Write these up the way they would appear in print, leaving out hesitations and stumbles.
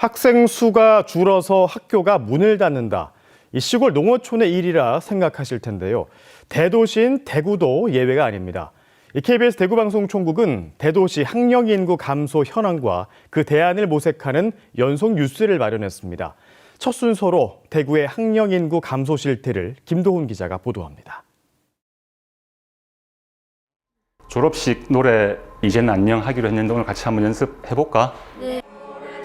학생 수가 줄어서 학교가 문을 닫는다. 이 시골 농어촌의 일이라 생각하실 텐데요. 대도시인 대구도 예외가 아닙니다. 이 KBS 대구방송총국은 대도시 학령 인구 감소 현황과 그 대안을 모색하는 연속 뉴스를 마련했습니다. 첫 순서로 대구의 학령 인구 감소 실태를 김도훈 기자가 보도합니다. 졸업식 노래 이젠 안녕 하기로 했는데 오늘 같이 한번 연습해볼까? 네.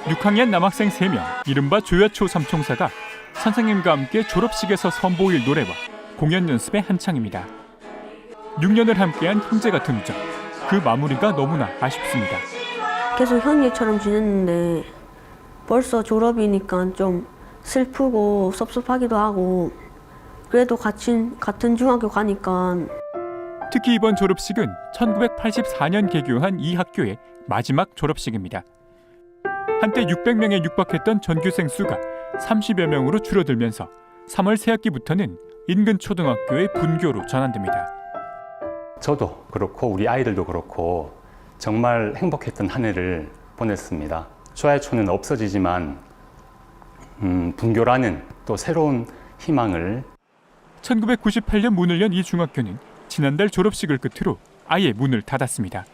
6학년 남학생 3명, 이른바 조야초 삼총사가 선생님과 함께 졸업식에서 선보일 노래와 공연 연습에 한창입니다. 6년을 함께한 형제 같은 우정, 그 마무리가 너무나 아쉽습니다. 계속 형제처럼 지냈는데 벌써 졸업이니까 좀 슬프고 섭섭하기도 하고 그래도 같은 중학교 가니까. 특히 이번 졸업식은 1984년 개교한 이 학교의 마지막 졸업식입니다. 한때 600명에 육박했던 전교생 수가 30여 명으로 줄어들면서 3월 새학기부터는 인근 초등학교의 분교로 전환됩니다. 저도 그렇고 우리 아이들도 그렇고 정말 행복했던 한 해를 보냈습니다. 조야초는 없어지지만 분교라는 또 새로운 희망을. 1998년 문을 연 이 중학교는 지난달 졸업식을 끝으로 아예 문을 닫았습니다.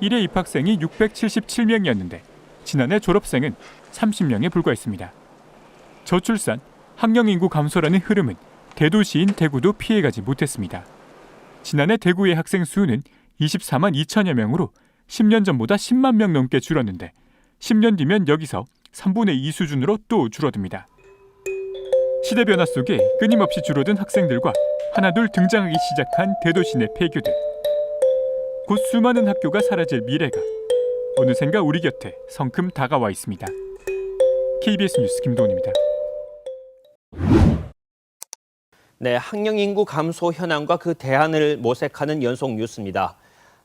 이래 입학생이 677명이었는데 지난해 졸업생은 30명에 불과했습니다. 저출산, 학령 인구 감소라는 흐름은 대도시인 대구도 피해가지 못했습니다. 지난해 대구의 학생 수는 24만 2천여 명으로 10년 전보다 10만 명 넘게 줄었는데 10년 뒤면 여기서 3분의 2 수준으로 또 줄어듭니다. 시대 변화 속에 끊임없이 줄어든 학생들과 하나둘 등장하기 시작한 대도시 내 폐교들. 곧 수많은 학교가 사라질 미래가 어느샌가 우리 곁에 성큼 다가와 있습니다. KBS 뉴스 김도훈입니다. 네, 학령 인구 감소 현황과 그 대안을 모색하는 연속 뉴스입니다.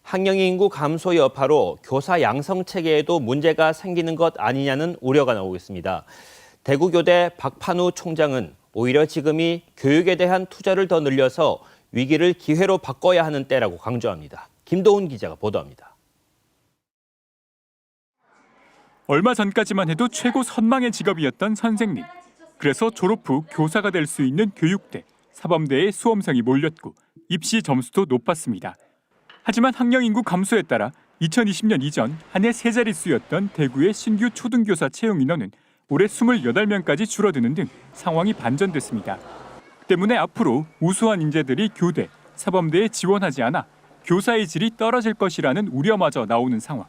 학령 인구 감소 여파로 교사 양성 체계에도 문제가 생기는 것 아니냐는 우려가 나오고 있습니다. 대구교대 박판우 총장은 오히려 지금이 교육에 대한 투자를 더 늘려서 위기를 기회로 바꿔야 하는 때라고 강조합니다. 김도훈 기자가 보도합니다. 얼마 전까지만 해도 최고 선망의 직업이었던 선생님. 그래서 졸업 후 교사가 될 수 있는 교육대, 사범대에 수험생이 몰렸고 입시 점수도 높았습니다. 하지만 학령 인구 감소에 따라 2020년 이전 한 해 세 자릿수였던 대구의 신규 초등교사 채용 인원은 올해 28명까지 줄어드는 등 상황이 반전됐습니다. 때문에 앞으로 우수한 인재들이 교대, 사범대에 지원하지 않아 교사의 질이 떨어질 것이라는 우려마저 나오는 상황.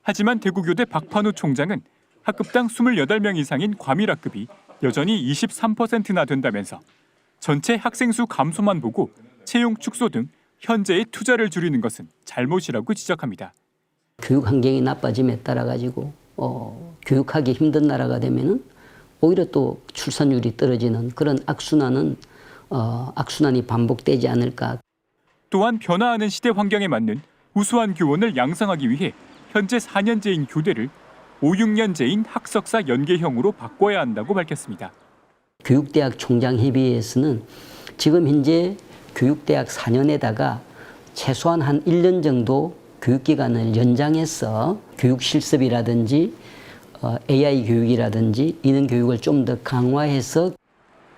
하지만 대구교대 박판우 총장은 학급당 28명 이상인 과밀학급이 여전히 23%나 된다면서 전체 학생 수 감소만 보고 채용 축소 등 현재의 투자를 줄이는 것은 잘못이라고 지적합니다. 교육 환경이 나빠짐에 따라 가지고 교육하기 힘든 나라가 되면은 오히려 또 출산율이 떨어지는 그런 악순환이 반복되지 않을까. 또한 변화하는 시대 환경에 맞는 우수한 교원을 양성하기 위해 현재 4년제인 교대를 5, 6년제인 학석사 연계형으로 바꿔야 한다고 밝혔습니다. 교육대학 총장협의회에서는 지금 현재 교육대학 4년에다가 최소한 한 1년 정도 교육기간을 연장해서 교육 실습이라든지 AI 교육이라든지 이런 교육을 좀 더 강화해서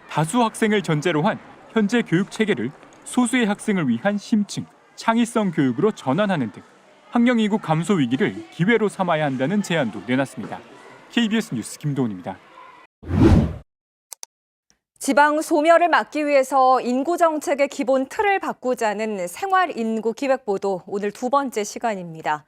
다수 학생을 전제로 한 현재 교육 체계를 소수의 학생을 위한 심층, 창의성 교육으로 전환하는 등 학령 인구 감소 위기를 기회로 삼아야 한다는 제안도 내놨습니다. KBS 뉴스 김도훈입니다. 지방 소멸을 막기 위해서 인구 정책의 기본 틀을 바꾸자는 생활인구기획보도 오늘 두 번째 시간입니다.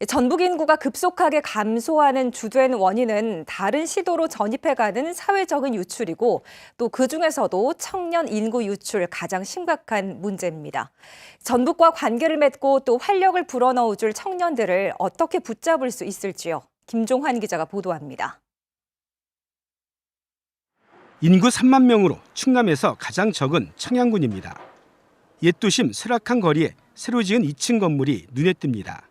전북 인구가 급속하게 감소하는 주된 원인은 다른 시도로 전입해가는 사회적인 유출이고 또 그중에서도 청년 인구 유출 가장 심각한 문제입니다. 전북과 관계를 맺고 또 활력을 불어넣어줄 청년들을 어떻게 붙잡을 수 있을지요. 김종환 기자가 보도합니다. 인구 3만 명으로 충남에서 가장 적은 청양군입니다. 옛 도심 쇠락한 거리에 새로 지은 2층 건물이 눈에 띕니다.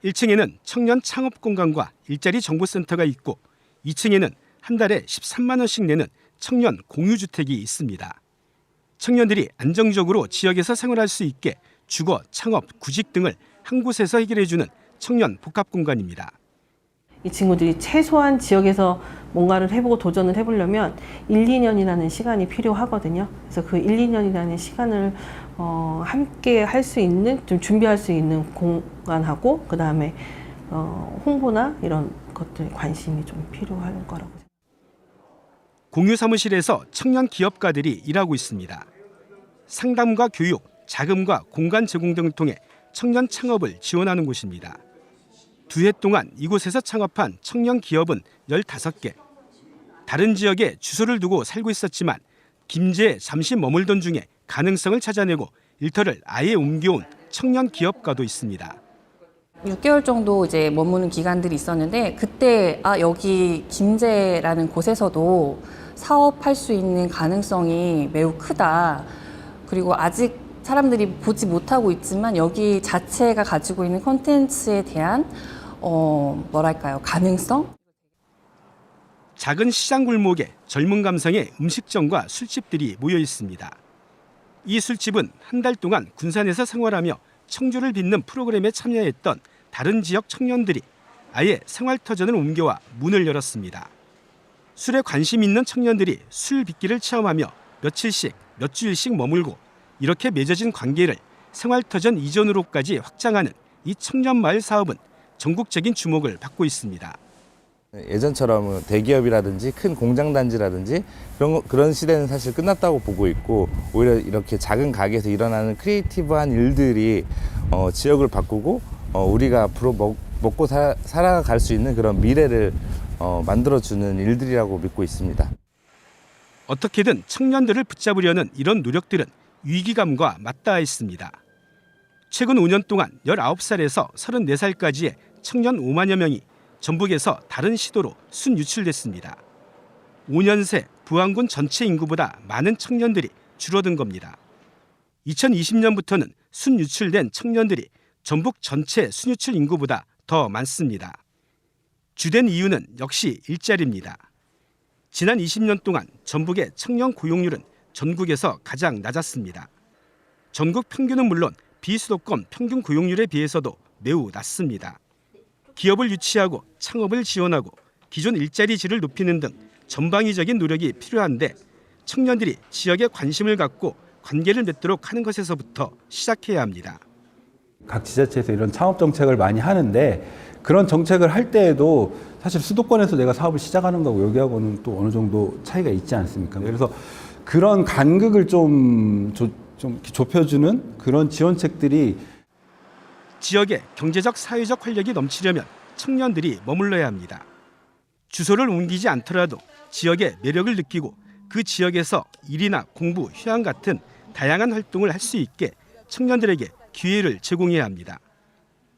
1층에는 청년 창업 공간과 일자리 정보센터가 있고 2층에는 한 달에 13만 원씩 내는 청년 공유주택이 있습니다. 청년들이 안정적으로 지역에서 생활할 수 있게 주거, 창업, 구직 등을 한 곳에서 해결해주는 청년 복합공간입니다. 이 친구들이 최소한 지역에서 뭔가를 해보고 도전을 해보려면 1, 2년이라는 시간이 필요하거든요. 그래서 그 1, 2년이라는 시간을 함께 할 수 있는, 좀 준비할 수 있는 공간하고, 그 다음에 홍보나 이런 것들 관심이 좀 필요할 거라고 생각합니다. 공유 사무실에서 청년 기업가들이 일하고 있습니다. 상담과 교육, 자금과 공간 제공 등을 통해 청년 창업을 지원하는 곳입니다. 2해 동안 이곳에서 창업한 청년 기업은 15개. 다른 지역에 주소를 두고 살고 있었지만 김제에 잠시 머물던 중에 가능성을 찾아내고 일터를 아예 옮겨온 청년 기업가도 있습니다. 6개월 정도 이제 머무는 기간들이 있었는데 그때 여기 김제라는 곳에서도 사업할 수 있는 가능성이 매우 크다. 그리고 아직 사람들이 보지 못하고 있지만 여기 자체가 가지고 있는 콘텐츠에 대한 가능성? 작은 시장 골목에 젊은 감성의 음식점과 술집들이 모여 있습니다. 이 술집은 한 달 동안 군산에서 생활하며 청주를 빚는 프로그램에 참여했던 다른 지역 청년들이 아예 생활터전을 옮겨와 문을 열었습니다. 술에 관심 있는 청년들이 술 빚기를 체험하며 며칠씩, 몇 주일씩 머물고 이렇게 맺어진 관계를 생활터전 이전으로까지 확장하는 이 청년마을 사업은 전국적인 주목을 받고 있습니다. 예전처럼 대기업이라든지 큰 공장단지라든지 그런 시대는 사실 끝났다고 보고 있고, 오히려 이렇게 작은 가게에서 일어나는 크리에이티브한 일들이 지역을 바꾸고 우리가 앞으로 먹고 살아갈 수 있는 그런 미래를 만들어주는 일들이라고 믿고 있습니다. 어떻게든 청년들을 붙잡으려는 이런 노력들은 위기감과 맞닿아 있습니다. 최근 5년 동안 19살에서 34살까지의 청년 5만여 명이 전북에서 다른 시도로 순유출됐습니다. 5년 새 부안군 전체 인구보다 많은 청년들이 줄어든 겁니다. 2020년부터는 순유출된 청년들이 전북 전체 순유출 인구보다 더 많습니다. 주된 이유는 역시 일자리입니다. 지난 20년 동안 전북의 청년 고용률은 전국에서 가장 낮았습니다. 전국 평균은 물론 비수도권 평균 고용률에 비해서도 매우 낮습니다. 기업을 유치하고 창업을 지원하고 기존 일자리 질을 높이는 등 전방위적인 노력이 필요한데 청년들이 지역에 관심을 갖고 관계를 맺도록 하는 것에서부터 시작해야 합니다. 각 지자체에서 이런 창업 정책을 많이 하는데 그런 정책을 할 때에도 사실 수도권에서 내가 사업을 시작하는 거고 여기하고는 또 어느 정도 차이가 있지 않습니까? 그래서 그런 간극을 좀 좁혀주는 그런 지원책들이 지역에 경제적 사회적 활력이 넘치려면 청년들이 머물러야 합니다. 주소를 옮기지 않더라도 지역의 매력을 느끼고 그 지역에서 일이나 공부, 휴양 같은 다양한 활동을 할 수 있게 청년들에게 기회를 제공해야 합니다.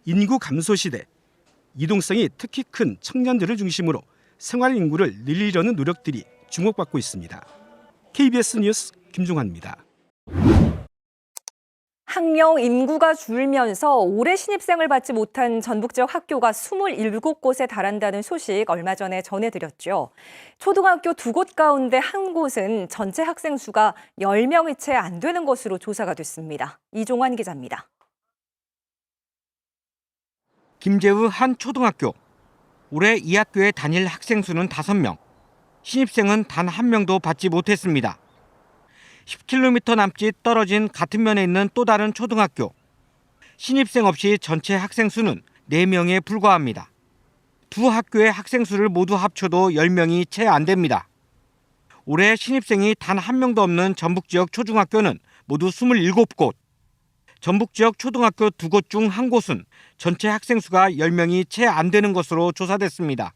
인구 감소 시대, 이동성이 특히 큰 청년들을 중심으로 생활 인구를 늘리려는 노력들이 주목받고 있습니다. KBS 뉴스 김종환입니다. 학령 인구가 줄면서 올해 신입생을 받지 못한 전북 지역 학교가 27곳에 달한다는 소식 얼마 전에 전해드렸죠. 초등학교 2곳 가운데 한 곳은 전체 학생 수가 10명이 채 안 되는 것으로 조사가 됐습니다. 이종환 기자입니다. 김제의 한 초등학교. 올해 이 학교의 단일 학생 수는 5명. 신입생은 단 1명도 받지 못했습니다. 10km 남짓 떨어진 같은 면에 있는 또 다른 초등학교. 신입생 없이 전체 학생 수는 4명에 불과합니다. 두 학교의 학생 수를 모두 합쳐도 10명이 채 안 됩니다. 올해 신입생이 단 1명도 없는 전북 지역 초중학교는 모두 27곳. 전북 지역 초등학교 2곳 중 한 곳은 전체 학생 수가 10명이 채 안 되는 것으로 조사됐습니다.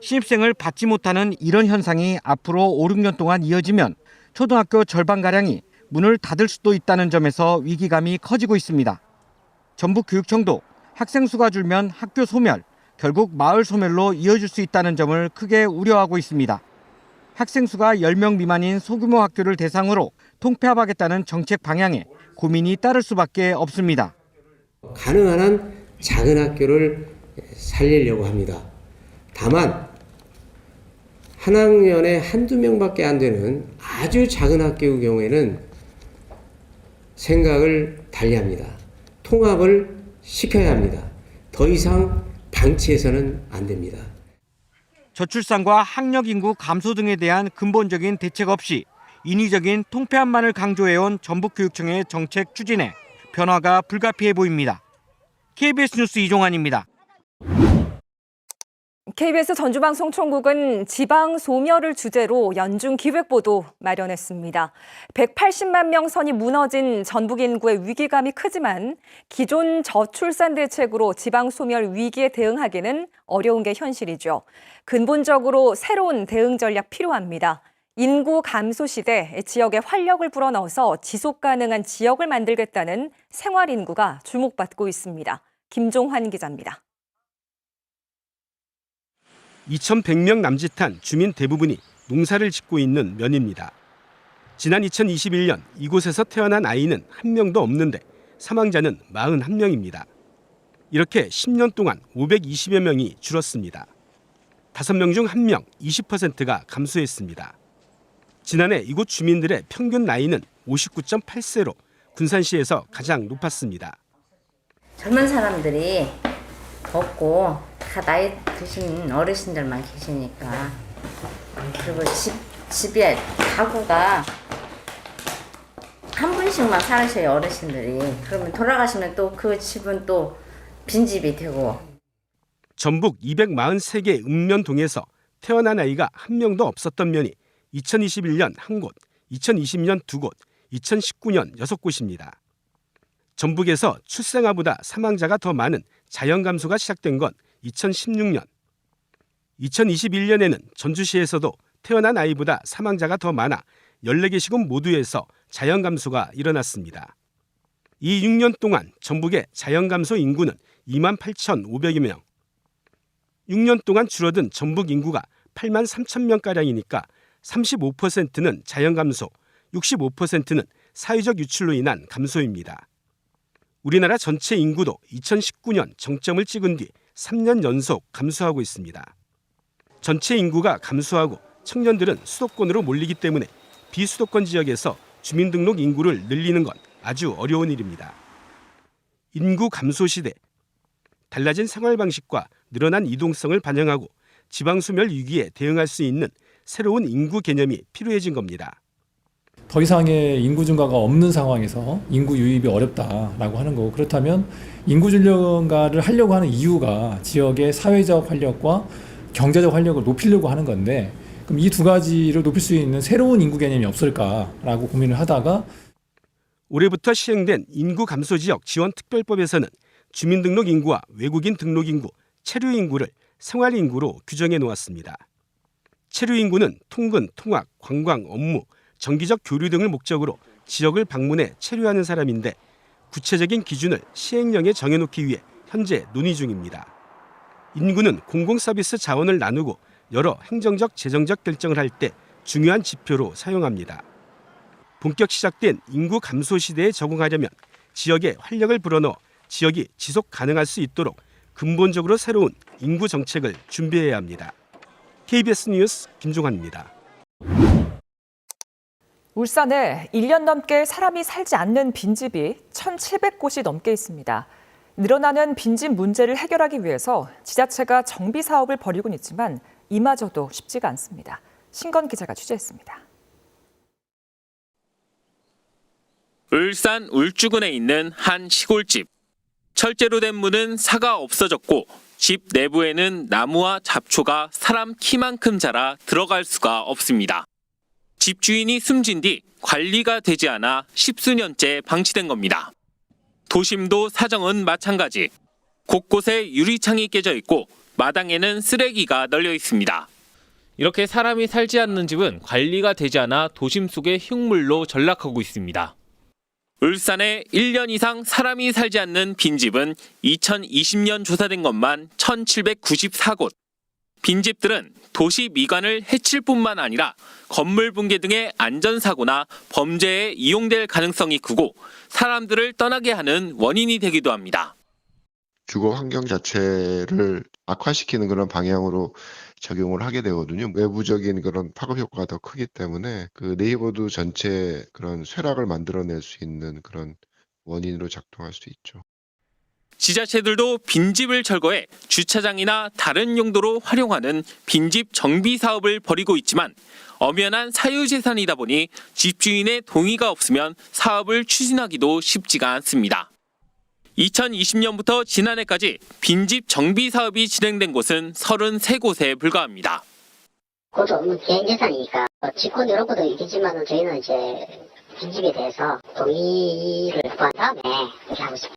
신입생을 받지 못하는 이런 현상이 앞으로 5, 6년 동안 이어지면 초등학교 절반가량이 문을 닫을 수도 있다는 점에서 위기감이 커지고 있습니다. 전북교육청도 학생 수가 줄면 학교 소멸, 결국 마을 소멸로 이어질 수 있다는 점을 크게 우려하고 있습니다. 학생 수가 10명 미만인 소규모 학교를 대상으로 통폐합하겠다는 정책 방향에 고민이 따를 수밖에 없습니다. 가능한 한 작은 학교를 살리려고 합니다. 다만 한 학년에 한두 명밖에 안 되는 아주 작은 학교의 경우에는 생각을 달리합니다. 통합을 시켜야 합니다. 더 이상 방치해서는 안 됩니다. 저출산과 학력 인구 감소 등에 대한 근본적인 대책 없이 인위적인 통폐합만을 강조해온 전북교육청의 정책 추진에 변화가 불가피해 보입니다. KBS 뉴스 이종환입니다. KBS 전주방송총국은 지방 소멸을 주제로 연중 기획보도 마련했습니다. 180만 명 선이 무너진 전북 인구의 위기감이 크지만 기존 저출산 대책으로 지방 소멸 위기에 대응하기는 어려운 게 현실이죠. 근본적으로 새로운 대응 전략 필요합니다. 인구 감소 시대 지역에 활력을 불어넣어서 지속 가능한 지역을 만들겠다는 생활 인구가 주목받고 있습니다. 김종환 기자입니다. 2,100명 남짓한 주민 대부분이 농사를 짓고 있는 면입니다. 지난 2021년 이곳에서 태어난 아이는 한 명도 없는데 사망자는 41명입니다. 이렇게 10년 동안 520여 명이 줄었습니다. 5명 중 1명, 20%가 감소했습니다. 지난해 이곳 주민들의 평균 나이는 59.8세로 군산시에서 가장 높았습니다. 젊은 사람들이 없고 다 나이 드신 어르신들만 계시니까, 그리고 집에 가구가 한 분씩만 사셔요, 어르신들이. 그러면 돌아가시면 또 그 집은 또 빈집이 되고. 전북 243개 읍면동에서 태어난 아이가 한 명도 없었던 면이 2021년 1곳, 2020년 2곳, 2019년 6곳입니다. 전북에서 출생아보다 사망자가 더 많은 자연 감소가 시작된 건 2016년. 2021년에는 전주시에서도 태어난 아이보다 사망자가 더 많아 14개 시군 모두에서 자연 감소가 일어났습니다. 이 6년 동안 전북의 자연 감소 인구는 28,500여 명. 6년 동안 줄어든 전북 인구가 83,000명가량이니까 35%는 자연 감소, 65%는 사회적 유출로 인한 감소입니다. 우리나라 전체 인구도 2019년 정점을 찍은 뒤 3년 연속 감소하고 있습니다. 전체 인구가 감소하고 청년들은 수도권으로 몰리기 때문에 비수도권 지역에서 주민등록 인구를 늘리는 건 아주 어려운 일입니다. 인구 감소 시대, 달라진 생활 방식과 늘어난 이동성을 반영하고 지방소멸 위기에 대응할 수 있는 새로운 인구 개념이 필요해진 겁니다. 더 이상의 인구 증가가 없는 상황에서 인구 유입이 어렵다라고 하는 거고, 그렇다면 인구 증가를 하려고 하는 이유가 지역의 사회적 활력과 경제적 활력을 높이려고 하는 건데, 그럼 이 두 가지를 높일 수 있는 새로운 인구 개념이 없을까라고 고민을 하다가 올해부터 시행된 인구 감소 지역 지원 특별법에서는 주민등록 인구와 외국인 등록 인구, 체류 인구를 생활 인구로 규정해 놓았습니다. 체류 인구는 통근, 통학, 관광, 업무, 정기적 교류 등을 목적으로 지역을 방문해 체류하는 사람인데, 구체적인 기준을 시행령에 정해놓기 위해 현재 논의 중입니다. 인구는 공공서비스 자원을 나누고 여러 행정적, 재정적 결정을 할 때 중요한 지표로 사용합니다. 본격 시작된 인구 감소 시대에 적응하려면 지역에 활력을 불어넣어 지역이 지속 가능할 수 있도록 근본적으로 새로운 인구 정책을 준비해야 합니다. KBS 뉴스 김종환입니다. 울산에 1년 넘게 사람이 살지 않는 빈집이 1,700곳이 넘게 있습니다. 늘어나는 빈집 문제를 해결하기 위해서 지자체가 정비 사업을 벌이곤 있지만 이마저도 쉽지가 않습니다. 신건 기자가 취재했습니다. 울산 울주군에 있는 한 시골집. 철제로 된 문은 사가 없어졌고 집 내부에는 나무와 잡초가 사람 키만큼 자라 들어갈 수가 없습니다. 집주인이 숨진 뒤 관리가 되지 않아 십수년째 방치된 겁니다. 도심도 사정은 마찬가지. 곳곳에 유리창이 깨져 있고 마당에는 쓰레기가 널려 있습니다. 이렇게 사람이 살지 않는 집은 관리가 되지 않아 도심 속의 흉물로 전락하고 있습니다. 울산에 1년 이상 사람이 살지 않는 빈집은 2020년 조사된 것만 1,794곳. 빈집들은 도시 미관을 해칠 뿐만 아니라 건물 붕괴 등의 안전사고나 범죄에 이용될 가능성이 크고 사람들을 떠나게 하는 원인이 되기도 합니다. 주거 환경 자체를 악화시키는 그런 방향으로 적용을 하게 되거든요. 외부적인 그런 파급 효과가 더 크기 때문에 그 네이버드 전체 그런 쇠락을 만들어낼 수 있는 그런 원인으로 작동할 수 있죠. 지자체들도 빈집을 철거해 주차장이나 다른 용도로 활용하는 빈집 정비 사업을 벌이고 있지만 엄연한 사유재산이다 보니 집주인의 동의가 없으면 사업을 추진하기도 쉽지가 않습니다. 2020년부터 지난해까지 빈집 정비 사업이 진행된 곳은 33곳에 불과합니다. 그것도 개인재산이니까 직권 이런 것도 있겠지만 저희는 이제 빈집에 대해서 동의를 구한 다음에 이렇게 하고 있습니다.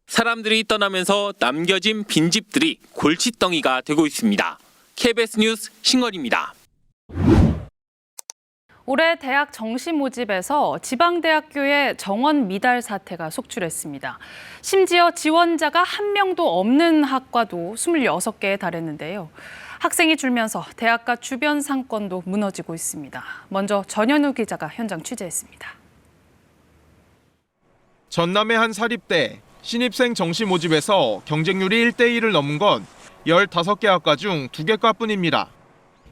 사람들이 떠나면서 남겨진 빈집들이 골칫덩이가 되고 있습니다. KBS 뉴스 신건입니다. 올해 대학 정시 모집에서 지방대학교의 정원 미달 사태가 속출했습니다. 심지어 지원자가 한 명도 없는 학과도 26개에 달했는데요. 학생이 줄면서 대학가 주변 상권도 무너지고 있습니다. 먼저 전현우 기자가 현장 취재했습니다. 전남의 한 사립대 신입생 정시 모집에서 경쟁률이 1대1을 넘은 건 15개 학과 중 2개과뿐입니다.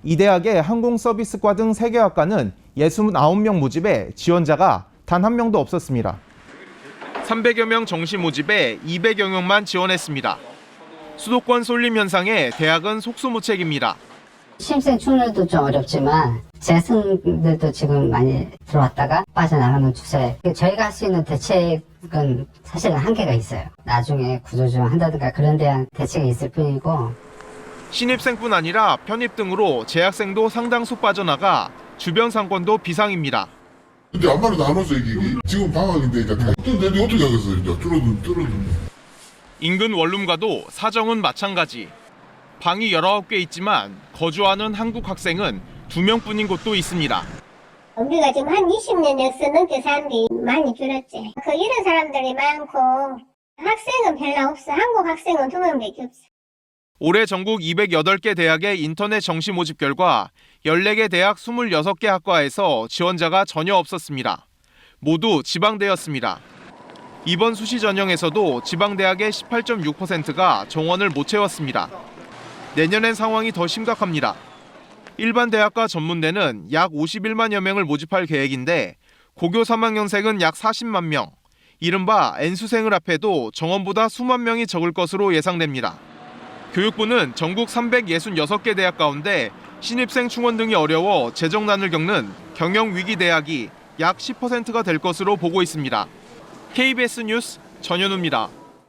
이 대학의 항공서비스과 등 3개 학과는 69명 모집에 지원자가 단 1명도 없었습니다. 300여 명 정시 모집에 200여 명만 지원했습니다. 수도권 쏠림 현상에 대학은 속수무책입니다. 신입생 충원도 좀 어렵지만 재학생들도 지금 많이 들어왔다가 빠져나가는 추세. 저희가 할 수 있는 대책은 사실은 한계가 있어요. 나중에 구조조정한다든가 그런 대한 대책이 있을 뿐이고. 신입생뿐 아니라 편입 등으로 재학생도 상당수 빠져나가 주변 상권도 비상입니다. 근데 안 말해도 안 왔어 이게. 지금 방학인데 이제 내일 어떻게 하겠어 이제 줄어든. 인근 원룸과도 사정은 마찬가지. 방이 19개 있지만 거주하는 한국 학생은 2명뿐인 곳도 있습니다. 우리가 지금 한 20년 역사 넘게 사람들이 많이 줄었지. 이런 사람들이 많고 학생은 별로 없어. 한국 학생은 2명밖에 없어. 올해 전국 208개 대학의 인터넷 정시 모집 결과 14개 대학 26개 학과에서 지원자가 전혀 없었습니다. 모두 지방대였습니다. 이번 수시 전형에서도 지방대학의 18.6%가 정원을 못 채웠습니다. 내년엔 상황이 더 심각합니다. 일반 대학과 전문대는 약 51만여 명을 모집할 계획인데 고교 3학년생은 약 40만 명, 이른바 N수생을 합해도 정원보다 수만 명이 적을 것으로 예상됩니다. 교육부는 전국 366개 대학 가운데 신입생 충원 등이 어려워 재정난을 겪는 경영위기 대학이 약 10%가 될 것으로 보고 있습니다. KBS 뉴스 전현우입니다.